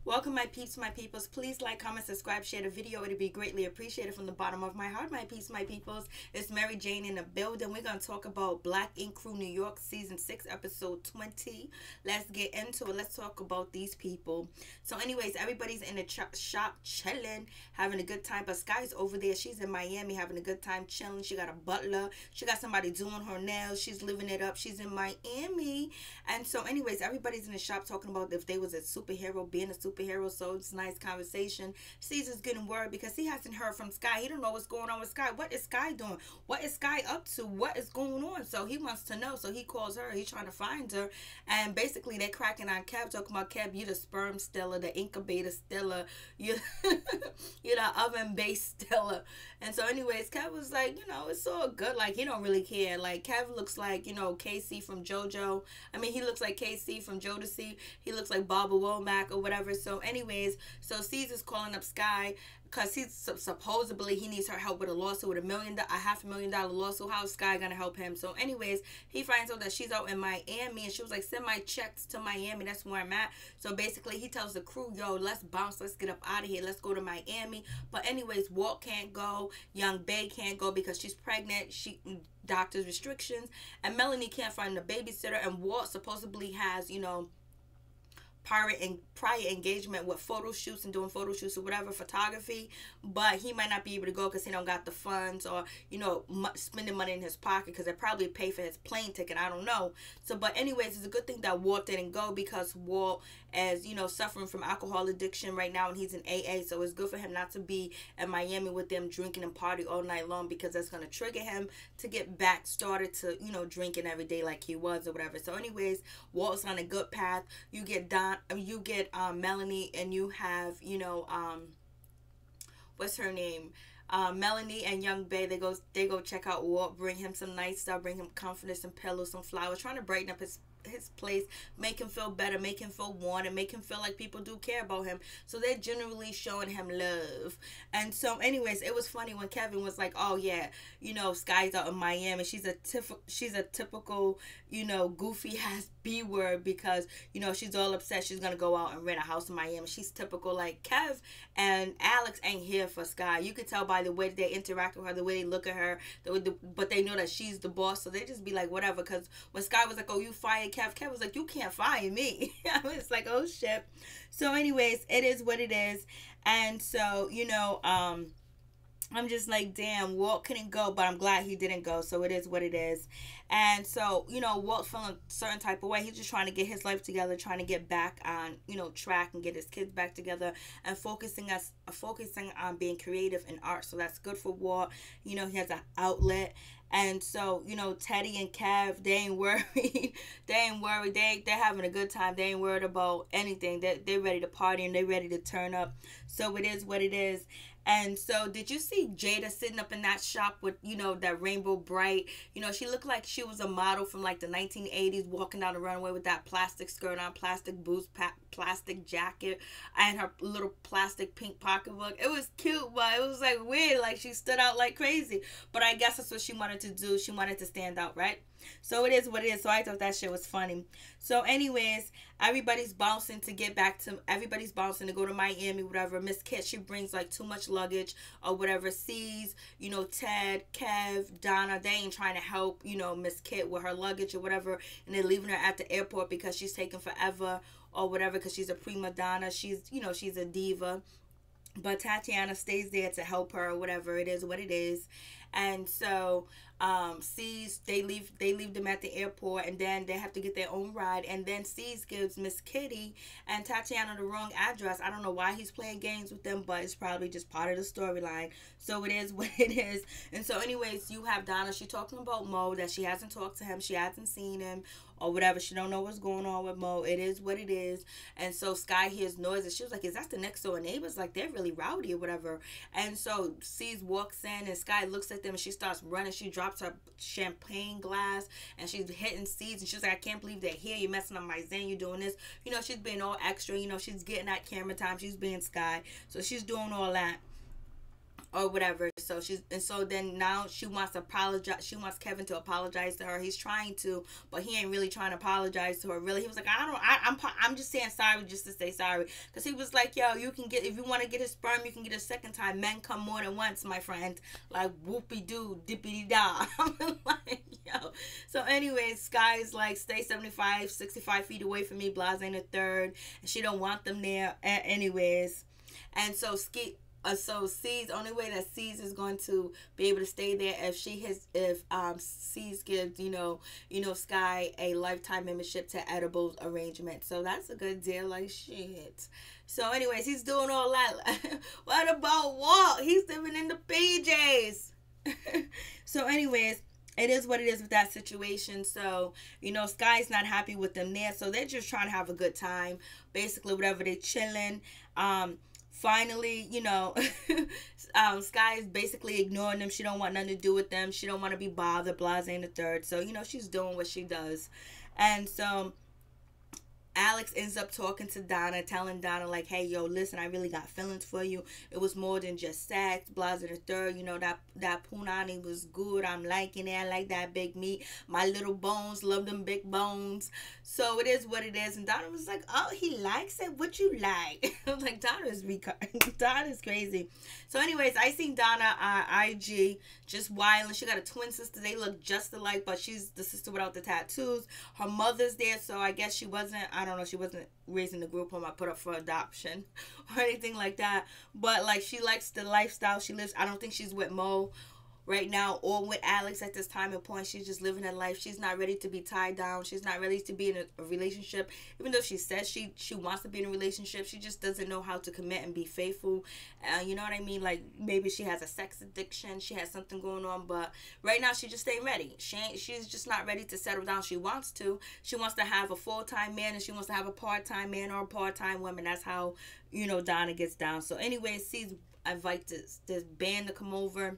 Welcome, my peeps, my peoples. Please like, comment, subscribe, share the video. It'd be greatly appreciated from the bottom of my heart, my peeps, my peoples. It's Mary Jane in the building. We're going to talk about Black Ink Crew New York Season 6, Episode 20. Let's get into it. Let's talk about these people. So anyways, everybody's in the shop chilling, having a good time. But Skye's over there. She's in Miami having a good time chilling. She got a butler. She got somebody doing her nails. She's living it up. She's in Miami. And so anyways, everybody's in the shop talking about if they was a superhero, being a superhero. So it's a nice conversation. Caesar's getting worried because he hasn't heard from Skye. He don't know what's going on with Skye. What is Skye doing? What is Skye up to? What is going on? So he wants to know. So he calls her. He's trying to find her. And basically they're cracking on Kev, talking about Kev, you the sperm stiller, the incubator stiller, you're the oven base stiller. And so anyways, Kev was like, it's all good. Like, he don't really care. Like, Kev looks like, Casey from JoJo. I mean, he looks like Casey from Jodeci. He looks like Barbara Womack or whatever. So anyways, so Caesar's calling up Skye because he's supposedly he needs her help with a lawsuit, with a $500,000 lawsuit. How's Skye gonna help him? So anyways, he finds out that she's out in Miami, and she was like, send my checks to Miami, that's where I'm at. So basically he tells the crew, yo, let's bounce, let's get up out of here, let's go to Miami. But anyways, Walt can't go, young Bay can't go because she's pregnant, doctor's restrictions, and Melanie can't find a babysitter, and Walt supposedly has prior engagement with photo shoots and doing photo shoots or whatever, photography, but he might not be able to go because he don't got the funds, or spending money in his pocket, because they probably pay for his plane ticket, I don't know. So but anyways, it's a good thing that Walt didn't go, because Walt is suffering from alcohol addiction right now, and he's in AA, so it's good for him not to be in Miami with them drinking and party all night long, because that's going to trigger him to get back started to drinking every day like he was or whatever. So anyways, Walt's on a good path. You get Melanie, and you have what's her name, Melanie and young Bay. They go check out Walt, bring him some nice stuff, bring him comforters, some pillows, some flowers, trying to brighten up his place, make him feel better, make him feel wanted, make him feel like people do care about him. So they're generally showing him love. And so anyways, it was funny when Kevin was like, oh yeah, Skye's out in Miami, she's a typical goofy ass B word, because she's all upset she's gonna go out and rent a house in Miami. She's typical. Like, Kev and Alex ain't here for Skye. You could tell by the way they interact with her, the way they look at her, but they know that she's the boss, so they just be like whatever. Because when Skye was like, oh, you fired Kev was like, you can't fire me. I was like, oh shit. So anyways, it is what it is. And so I'm just like, damn, Walt couldn't go, but I'm glad he didn't go. So it is what it is. And so, Walt's feeling a certain type of way. He's just trying to get his life together, trying to get back on, track, and get his kids back together, and focusing on being creative in art. So that's good for Walt. He has an outlet. And so, Teddy and Kev, they ain't worried. They ain't worried. They're having a good time. They ain't worried about anything. They're ready to party, and they're ready to turn up. So it is what it is. And so, did you see Jada sitting up in that shop with, that rainbow bright? She looked like she was a model from like the 1980s, walking down the runway with that plastic skirt on, plastic boots, plastic jacket, and her little plastic pink pocketbook. It was cute, but it was like weird. Like, she stood out like crazy. But I guess that's what she wanted to do. She wanted to stand out, right? So it is what it is. So I thought that shit was funny. So anyways, everybody's bouncing to go to Miami, whatever. Miss Kit, she brings like too much luggage or whatever. Sees, Ted, Kev, Donna, they ain't trying to help, Miss Kit with her luggage or whatever. And they're leaving her at the airport because she's taking forever or whatever, because she's a prima donna. She's, she's a diva. But Tatiana stays there to help her or whatever. It is what it is. And so C's, they leave them at the airport, and then they have to get their own ride. And then C's gives Miss Kitty and Tatiana the wrong address. I don't know why he's playing games with them, but it's probably just part of the storyline. So it is what it is. And so anyways, you have Donna. She's talking about Mo, that she hasn't talked to him, she hasn't seen him or whatever. She don't know what's going on with Mo. It is what it is. And so Skye hears noises. She was like, is that the next door neighbors? Like, they're really rowdy or whatever. And so C's walks in, and Skye looks at them, and she starts running. She drops her champagne glass, and she's hitting C's, and she's like, I can't believe they're here. You're messing up my zen. You're doing this. She's being all extra. She's getting that camera time. She's being Skye. So she's doing all that. or whatever. So then now she wants to apologize. She wants Kevin to apologize to her. He's trying to, but he ain't really trying to apologize to her. Really, he was like, I'm just saying sorry just to say sorry, because he was like, yo, you can get, if you want to get his sperm, you can get a second time. Men come more than once, my friend. Like whoopie doo dippity da. I'm like, yo. So anyways, Skye's like, stay 65 feet away from me. Blase ain't a third, and she don't want them there. Anyways, and so C's, only way that C's is going to be able to stay there if C's gives Skye a lifetime membership to Edibles arrangement. So that's a good deal, like shit. So anyways, he's doing all that. What about Walt? He's living in the PJs. So anyways, it is what it is with that situation. So, Skye's not happy with them there. So they're just trying to have a good time. Basically, whatever, they chilling. Finally, Skye is basically ignoring them. She don't want nothing to do with them. She don't want to be bothered. Blase and the third. So, she's doing what she does. And so Alex ends up talking to Donna, telling Donna, like, hey, yo, listen, I really got feelings for you. It was more than just sex. Blase the third, that punani was good. I'm liking it. I like that big meat. My little bones, love them big bones. So it is what it is. And Donna was like, oh, he likes it. What you like? I was like, Donna's crazy. So anyways, I seen Donna on IG just wilding. She got a twin sister. They look just alike, but she's the sister without the tattoos. Her mother's there, so I guess she wasn't raised in the group home I put up for adoption or anything like that. But like, she likes the lifestyle she lives. I don't think she's with Mo right now or with Alex at this time and point. She's just living her life. She's not ready to be tied down. She's not ready to be in a relationship. Even though she says she wants to be in a relationship, she just doesn't know how to commit and be faithful. You know what I mean? Like, maybe she has a sex addiction. She has something going on. But right now, she just ain't ready. She's just not ready to settle down. She wants to. She wants to have a full-time man, and she wants to have a part-time man or a part-time woman. That's how, Donna gets down. So anyway, C's invite this band to come over.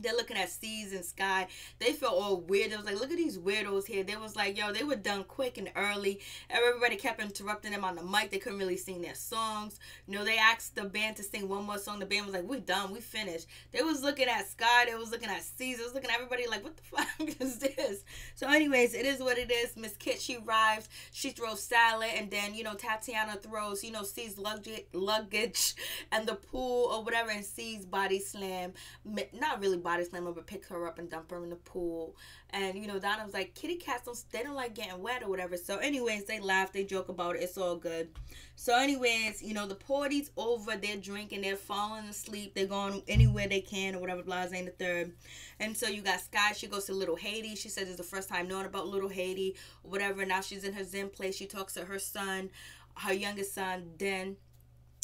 They're looking at C's and Skye. They feel all weird. They was like, look at these weirdos here. They was like, yo, they were done quick and early. Everybody kept interrupting them on the mic. They couldn't really sing their songs. They asked the band to sing one more song. The band was like, we done. We finished. They was looking at Skye. They was looking at C's. They was looking at everybody like, what the fuck is this? So anyways, it is what it is. Miss Kit, she arrives. She throws salad. And then, Tatiana throws, C's luggage and the pool or whatever. And C's body slam. Not really body slam her, but pick her up and dump her in the pool. And Donna was like, kitty cats they don't like getting wet or whatever. So anyways, they laugh, they joke about it, it's all good. So anyways, the party's over, they're drinking, they're falling asleep, they're going anywhere they can or whatever, Blase and the third. And so you got Skye, she goes to Little Haiti. She says it's the first time knowing about Little Haiti or whatever. Now she's in her Zen place. She talks to her son, her youngest son, Den,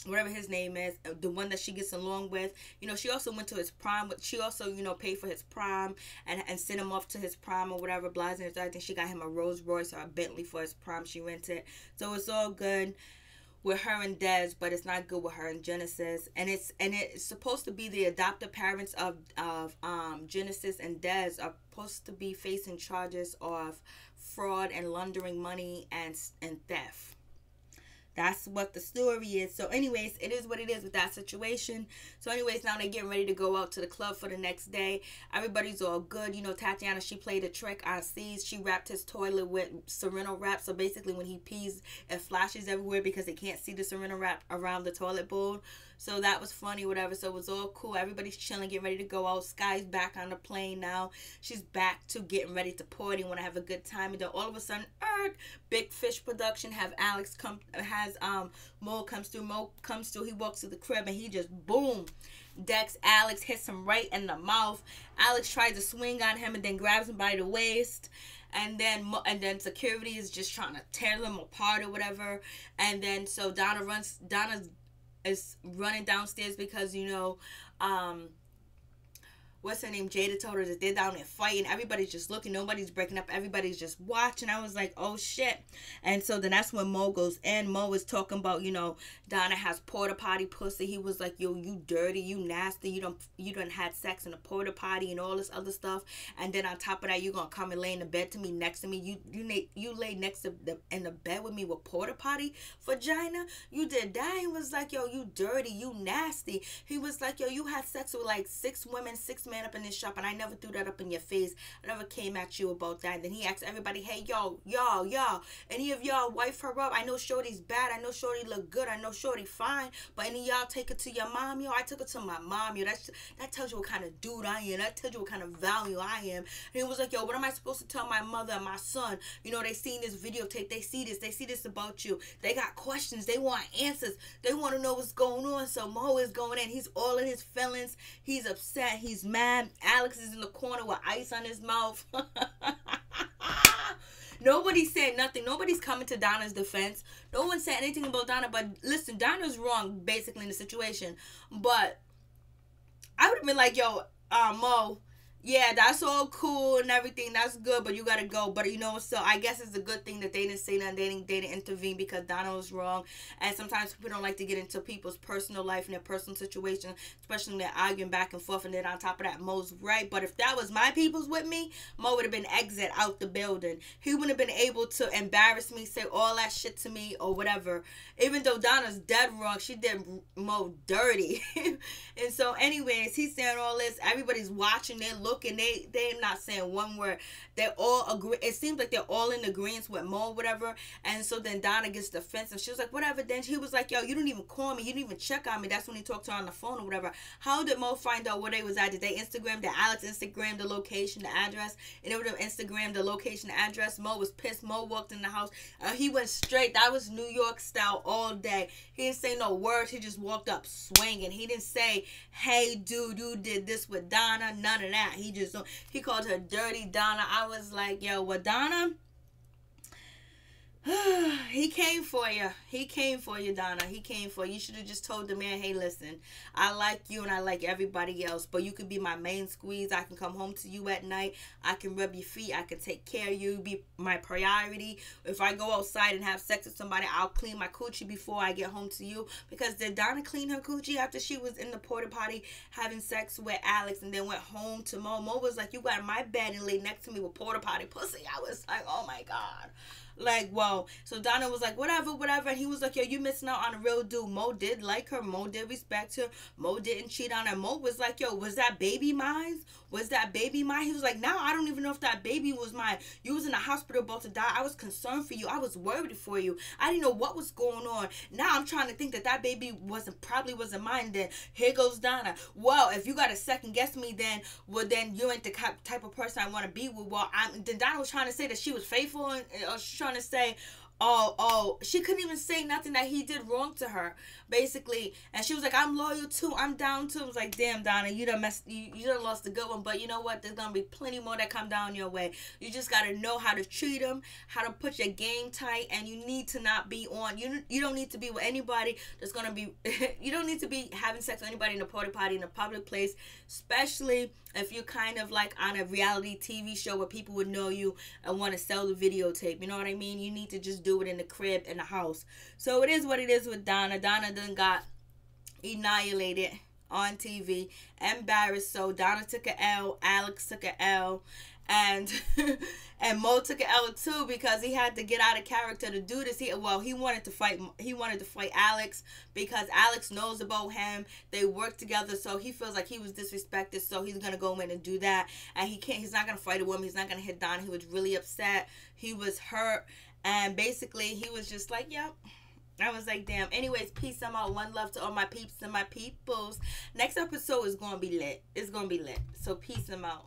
whatever his name is, the one that she gets along with. She also went to his prom. She also, paid for his prom and sent him off to his prom or whatever. Blase, I think she got him a Rolls Royce or a Bentley for his prom she rented. So it's all good with her and Des, but it's not good with her and Genesis. And it's supposed to be the adoptive parents of Genesis and Des are supposed to be facing charges of fraud and laundering money and theft. That's what the story is. So anyways, it is what it is with that situation. So anyways, now they're getting ready to go out to the club for the next day. Everybody's all good. Tatiana, she played a trick on C's. She wrapped his toilet with Sereno wrap. So basically when he pees, it flashes everywhere because they can't see the Sereno wrap around the toilet bowl. So that was funny, whatever. So it was all cool. Everybody's chilling, getting ready to go out. Skye's back on the plane now. She's back to getting ready to party, want to have a good time. And then all of a sudden, Big Fish production have Alex come, Mo comes through. He walks to the crib and he just, boom, decks Alex, hits him right in the mouth. Alex tries to swing on him and then grabs him by the waist. And then security is just trying to tear them apart or whatever. And then so Donna is running downstairs because what's her name, Jada told her that they're down there fighting. Everybody's just looking. Nobody's breaking up. Everybody's just watching. I was like, oh shit. And so then that's when Mo goes in. Mo was talking about, you know, Donna has porta potty pussy. He was like, yo, you dirty, you nasty, you done had sex in a porta potty and all this other stuff. And then on top of that, you gonna come and lay in the bed to me, next to me. You lay next to in the bed with me with porta potty vagina. You did that. He was like, yo, you dirty, you nasty. He was like, yo, you had sex with like 6 women, 6 men up in this shop, and I never threw that up in your face. I never came at you about that. And then he asked everybody, hey, y'all, any of y'all wife her up? I know Shorty's bad. I know Shorty look good. I know Shorty fine. But any of y'all take her to your mom, yo? I took her to my mom, yo. That tells you what kind of dude I am. That tells you what kind of value I am. And he was like, yo, what am I supposed to tell my mother and my son? You know, they seen this videotape. They see this about you. They got questions. They want answers. They want to know what's going on. So Mo is going in. He's all in his feelings. He's upset. He's mad. Alex is in the corner with ice on his mouth. Nobody said nothing. Nobody's coming to Donna's defense. No one said anything about Donna. But listen, Donna's wrong basically in the situation. But I would have been like, yo, Mo, yeah, that's all cool and everything. That's good, but you got to go. But, you know, so I guess it's a good thing that they didn't say nothing. They didn't intervene because Donna was wrong. And sometimes people don't like to get into people's personal life and their personal situation, especially when they're arguing back and forth. And then on top of that, Mo's right. But if that was my people's with me, Mo would have been exit out the building. He wouldn't have been able to embarrass me, say all that shit to me or whatever. Even though Donna's dead wrong, she did Mo dirty. And so anyways, he's saying all this. Everybody's watching. They're looking. They're not saying one word. They all agree. It seems like they're all in agreement with Mo or whatever. And so then Donna gets defensive. She was like, whatever. Then he was like, yo, you didn't even call me. You didn't even check on me. That's when he talked to her on the phone or whatever. How did Mo find out where they was at? Did they Instagram? Did Alex Instagram the location, the address? And they would have Instagram the location, the address. Mo was pissed. Mo walked in the house. He went straight. That was New York style all day. He didn't say no words. He just walked up swinging. He didn't say, hey, dude, you did this with Donna. None of that. He called her dirty Donna. I was like, yo, well, Donna, he came for you. He came for you, Donna. He came for you. You should have just told the man, hey, listen, I like you and I like everybody else, but you could be my main squeeze. I can come home to you at night. I can rub your feet. I can take care of you. Be my priority. If I go outside and have sex with somebody, I'll clean my coochie before I get home to you. Because did Donna clean her coochie after she was in the porta potty having sex with Alex and then went home to Mo? Mo was like, you got in my bed and lay next to me with porta potty pussy. I was like, oh my God. Like, whoa. So Donna was like, whatever. And he was like, yo, you missing out on a real dude. Mo did like her. Mo did respect her. Mo didn't cheat on her. Mo was like, yo, was that baby mine? Was that baby mine? He was like, now I don't even know if that baby was mine. You was in the hospital about to die. I was concerned for you. I was worried for you. I didn't know what was going on. Now I'm trying to think that baby probably wasn't mine. Then here goes Donna. Well, if you got to second guess me, then you ain't the type of person I want to be with. Well, then Donna was trying to say that she was faithful, and she's trying to say, oh, she couldn't even say nothing that he did wrong to her, basically. And she was like, I'm loyal too. I'm down too. I was like, damn, Donna, you done lost a good one. But you know what? There's going to be plenty more that come down your way. You just got to know how to treat them, how to put your game tight, and you need to not be on. You don't need to be with anybody that's going to be, you don't need to be having sex with anybody in a porta potty in a public place, especially if you're kind of like on a reality TV show where people would know you and want to sell the videotape. You know what I mean? You need to just do it in the crib, in the house. So it is what it is with Donna. Donna done got annihilated on TV, embarrassed. So Donna took an L, Alex took an L, and and Mo took an L too, because he had to get out of character to do this. He wanted to fight Alex because Alex knows about him. They work together, so he feels like he was disrespected, so he's gonna go in and do that. And he's not gonna fight a woman. He's not gonna hit Donna. He was really upset. He was hurt. And basically, he was just like, yep. I was like, damn. Anyways, peace. I'm out. One love to all my peeps and my peoples. Next episode is going to be lit. It's going to be lit. So, peace. I'm out.